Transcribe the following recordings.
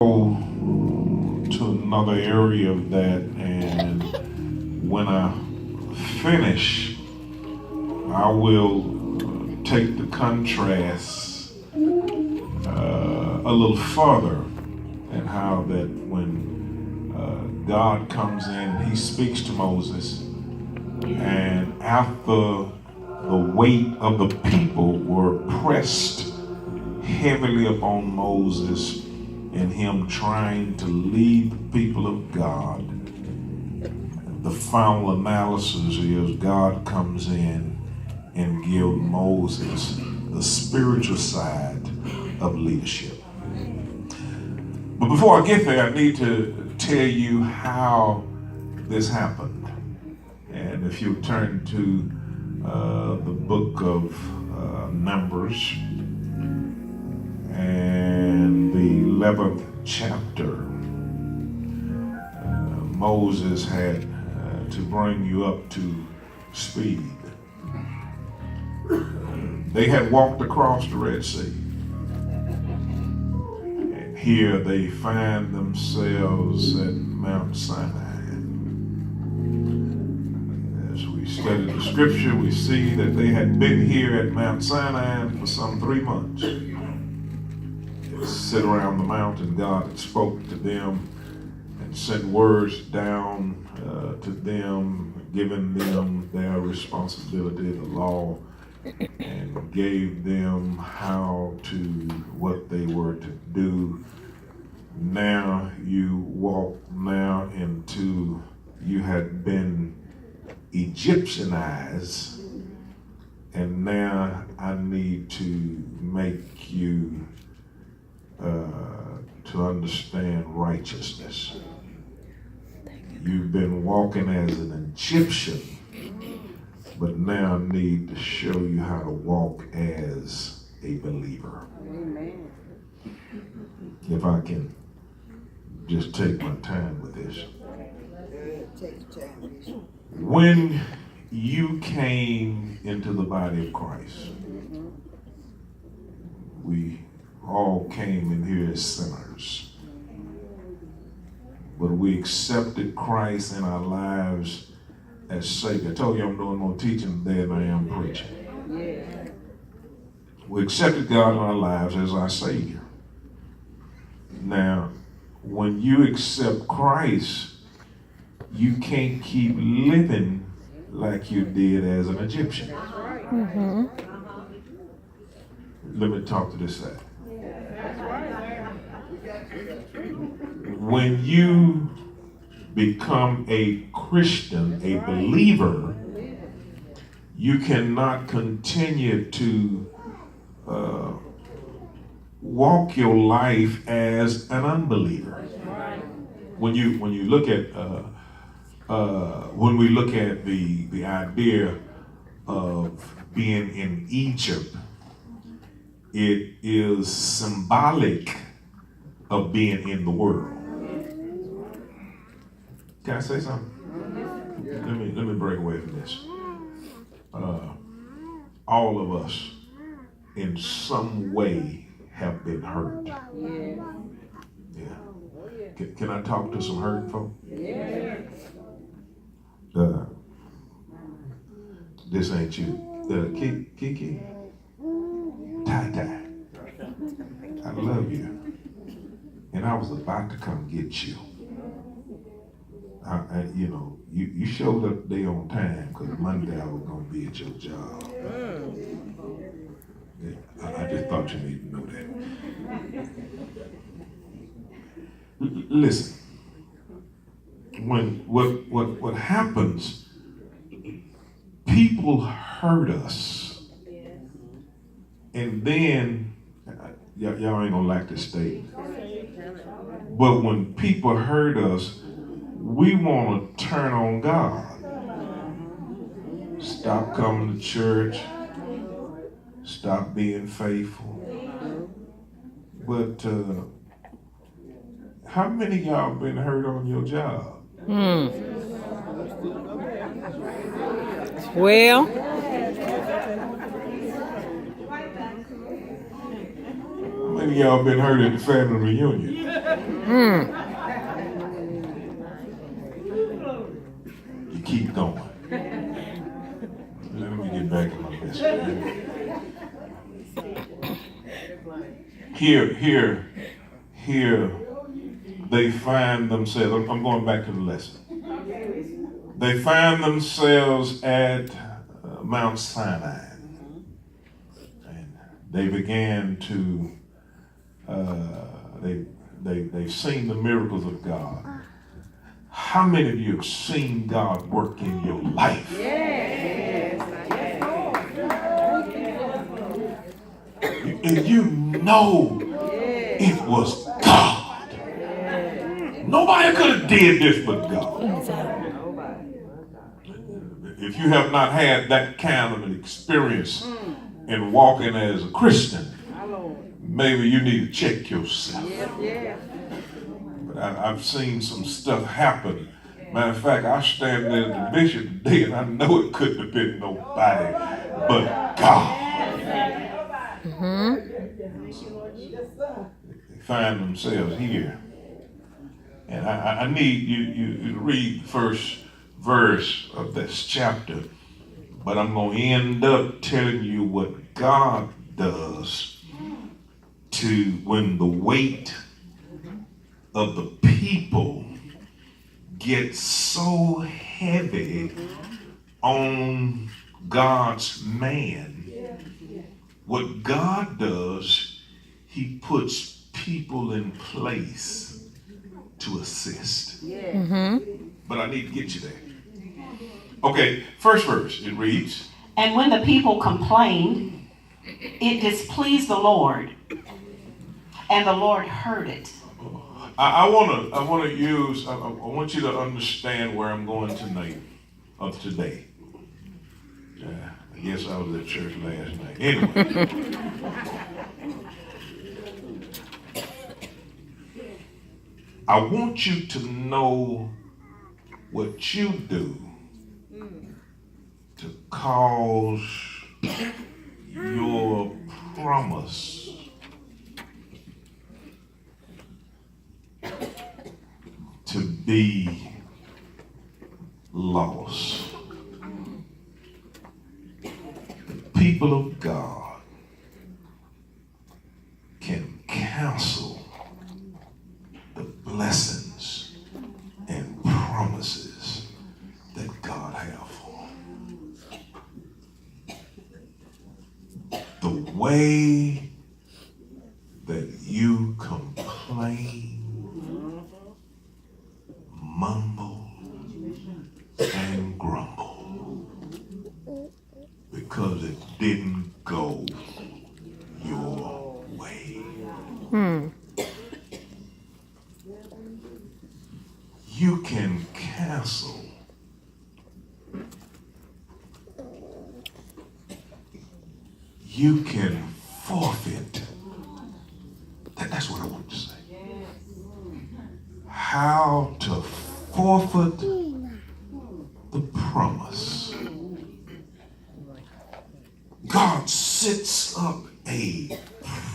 Go to another area of that, and when I finish, I will take the contrast a little further, and how that when God comes in, he speaks to Moses, and after the weight of the people were pressed heavily upon Moses and him trying to lead the people of God, the final analysis is God comes in and gives Moses the spiritual side of leadership. But before I get there, I need to tell you how this happened. And if you turn to the book of Numbers and the 11th chapter, Moses had to bring you up to speed. They had walked across the Red Sea. And here they find themselves at Mount Sinai. As we study the scripture, we see that they had been here at Mount Sinai for some 3 months. They sit around the mountain. God had spoke to them and sent words down to them, giving them their responsibility, the law, and gave them what they were to do. Now you walk into, you had been Egyptianized, and now I need to make you to understand righteousness. You've been walking as an Egyptian, but now I need to show you how to walk as a believer. Amen. If I can just take my time with this. When you came into the body of Christ, we all came in here as sinners. But we accepted Christ in our lives as Savior. I told you I'm doing more teaching today than I am preaching. Yeah. We accepted God in our lives as our Savior. Now, when you accept Christ, you can't keep living like you did as an Egyptian. Mm-hmm. Let me talk to this side. When you become a Christian, a believer, you cannot continue to walk your life as an unbeliever. When you look at when we look at the idea of being in Egypt, it is symbolic of being in the world. Can I say something? Let me break away from this. All of us, in some way, have been hurt. Yeah. Can I talk to some hurting folk? Yeah. This ain't you. Kiki, Tai, I love you, and I was about to come get you. You showed up today on time because Monday I was going to be at your job. Yeah, I just thought you needed to know that. Listen, when what happens, people hurt us, and then y'all ain't gonna like this statement, but when people hurt us, we want to turn on God. Stop coming to church. Stop being faithful. But how many of y'all been hurt on your job? Well, How many of y'all been hurt at the family reunion? You keep going. Let me get back to my message. Here, they find themselves, I'm going back to the lesson. They find themselves at Mount Sinai. And they began to, they've seen the miracles of God. How many of you have seen God work in your life? Yes. And you know it was God. Nobody could have did this but God. If you have not had that kind of an experience in walking as a Christian, maybe you need to check yourself. But I've seen some stuff happen. Matter of fact, I stand there as the bishop today, and I know it couldn't have been nobody but God. They find themselves here. And I need you to read the first verse of this chapter, but I'm going to end up telling you what God does to when the weight of the people gets so heavy on God's man. What God does, he puts people in place to assist. But I need to get you there. Okay, first verse, it reads, "And when the people complained, it displeased the Lord, and the Lord heard it." I want you to understand where I'm going tonight, of today. I guess I was at church last night. Anyway. I want you to know what you do to cause your promise to be lost. The people of God can cancel the blessings and promises that God has for them. The way that you complain, mumble, and grumble because it didn't go your way. You can cancel you can forfeit. That's what I want to say. How to forfeit the promise. God sets up a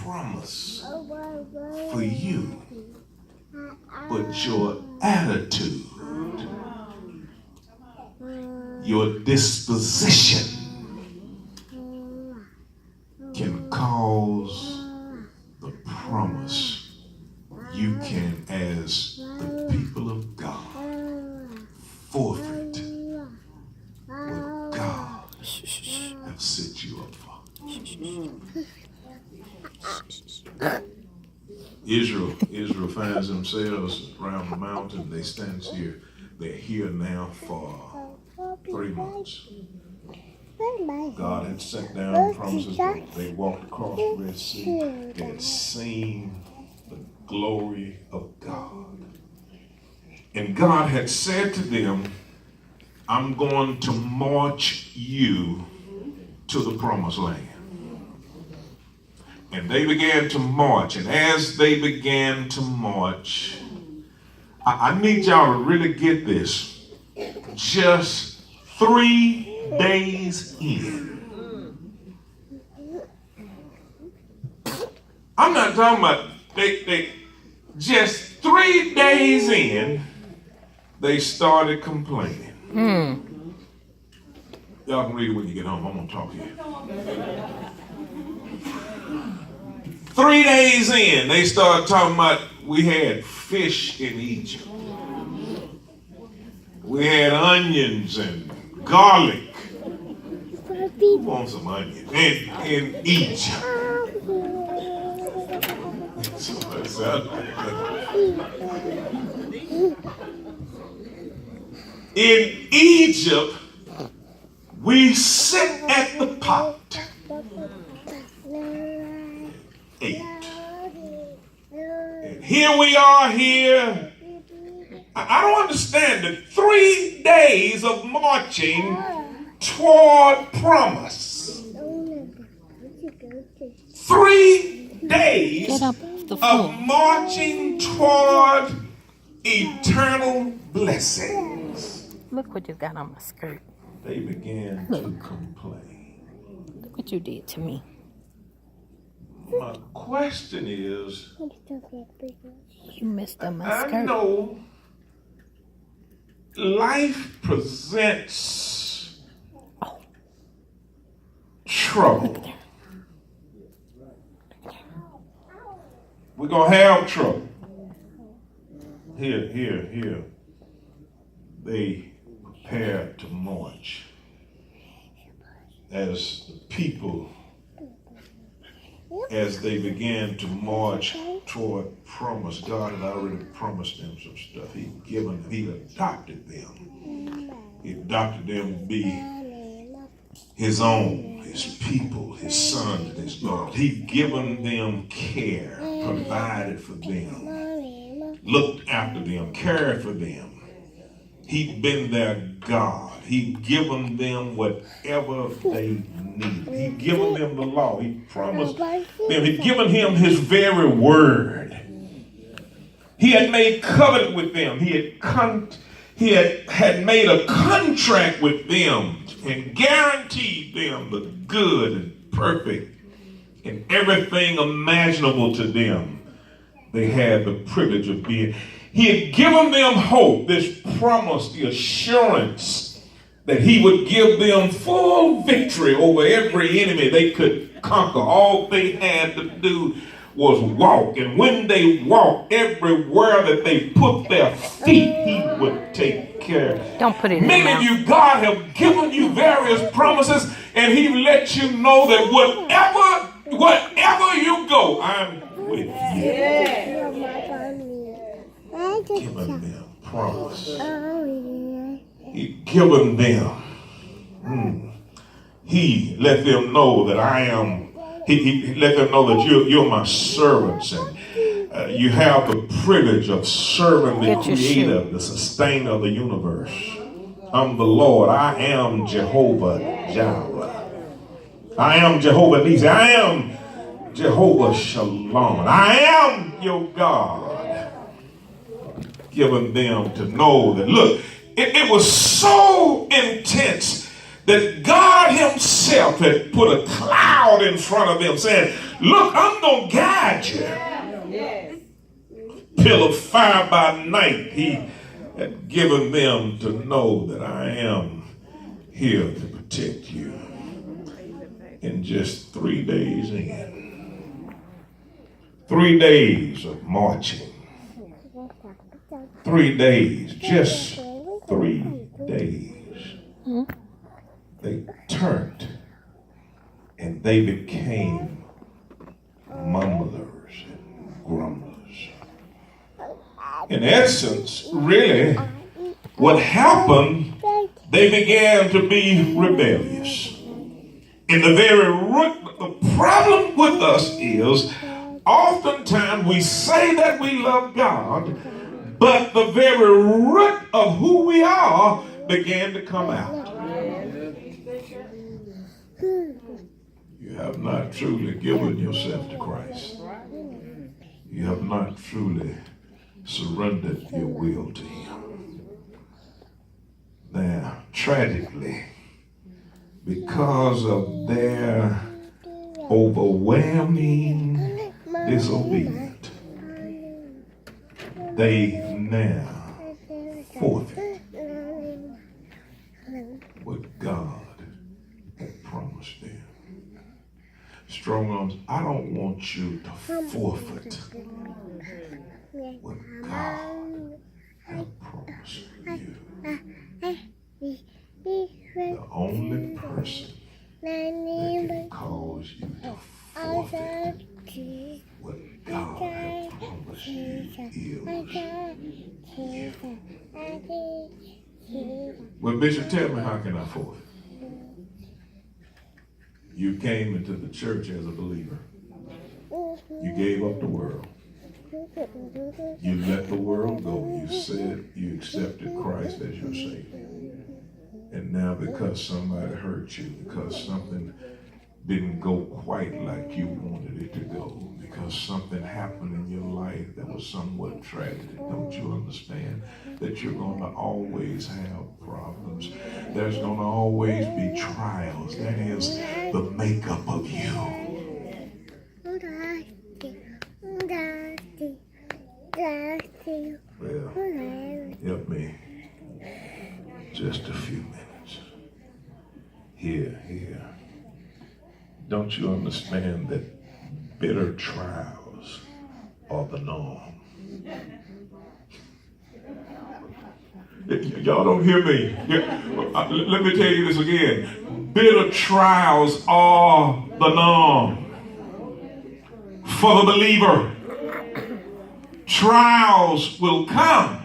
promise for you, but your attitude, your disposition can cause the promise. You can, as the people of God, forfeit what God has set you up for. Israel finds themselves around the mountain. They stand here. They're here now for 3 months. God had sat down and promises. They walked across the Red Sea. They had seen the glory of God. And God had said to them, I'm going to march you to the promised land. And they began to march. And as they began to march, I need y'all to really get this. Just 3 days in. I'm not talking about they just 3 days in, they started complaining. Y'all can read it when you get home. I'm going to talk to you. 3 days in, they started talking about we had fish in Egypt. We had onions and garlic. Who wants some onions? In Egypt. In Egypt, we sit at the pot, ate. And here we are here. I don't understand the 3 days of marching toward promise. 3 days of marching toward eternal blessings. Look what you got on my skirt. They began to complain. Look what you did to me. My question is, You messed up my I skirt. know life presents trouble. We're going to have trouble. Here. They prepared to march as the people, as they began to march toward promise. God had already promised them some stuff. He adopted them. He adopted them to be his own, his people, his sons and his daughters. He'd given them care, provided for them, looked after them, cared for them. He'd been their God. He'd given them whatever they needed. He'd given them the law. He promised them. He'd given him his very word. He had made covenant with them. He had made a contract with them and guaranteed them the good and perfect and everything imaginable to them. They had the privilege of being. He had given them hope, this promise, the assurance that he would give them full victory over every enemy they could conquer. All they had to do was walk. And when they walked, everywhere that they put their feet, he would take care. Don't put it in Many of you, God have given you various promises, and he let you know that wherever you go, I'm with you. Given them promise. He given them. He let them know that I am. He let them know that you're my servants, and you have the privilege of serving the Creator, the Sustainer of the universe. I'm the Lord. I am Jehovah Jireh. I am Jehovah Nissi. I am Jehovah Shalom. I am your God. Giving them to know that, look, it was so intense that God himself had put a cloud in front of them saying, look, I'm going to guide you. Pillar of fire by night. He had given them to know that I am here to protect you. In just 3 days in. 3 days of marching. 3 days, just 3 days. They turned and they became mumblers and grumblers. In essence, really, what happened, they began to be rebellious. In the very root, the problem with us is oftentimes we say that we love God, but the very root of who we are began to come out. You have not truly given yourself to Christ. You have not truly surrendered your will to him. Now, tragically, because of their overwhelming disobedience, they now forfeit what God had promised them. Strong arms, I don't want you to forfeit what God has promised you. The only person that can cause you to forfeit what God has promised you is you. Well, Bishop, tell me, how can I forfeit? You came into the church as a believer. You gave up the world. You let the world go. You said you accepted Christ as your Savior. And now because somebody hurt you, because something didn't go quite like you wanted it to go, because something happened in your life that was somewhat tragic, don't you understand that you're going to always have problems? There's going to always be trials. That is the makeup of you. Well, help me just a few minutes. Here. Don't you understand that bitter trials are the norm? Y'all don't hear me. Let me tell you this again. Bitter trials are the norm for the believer. Trials will come.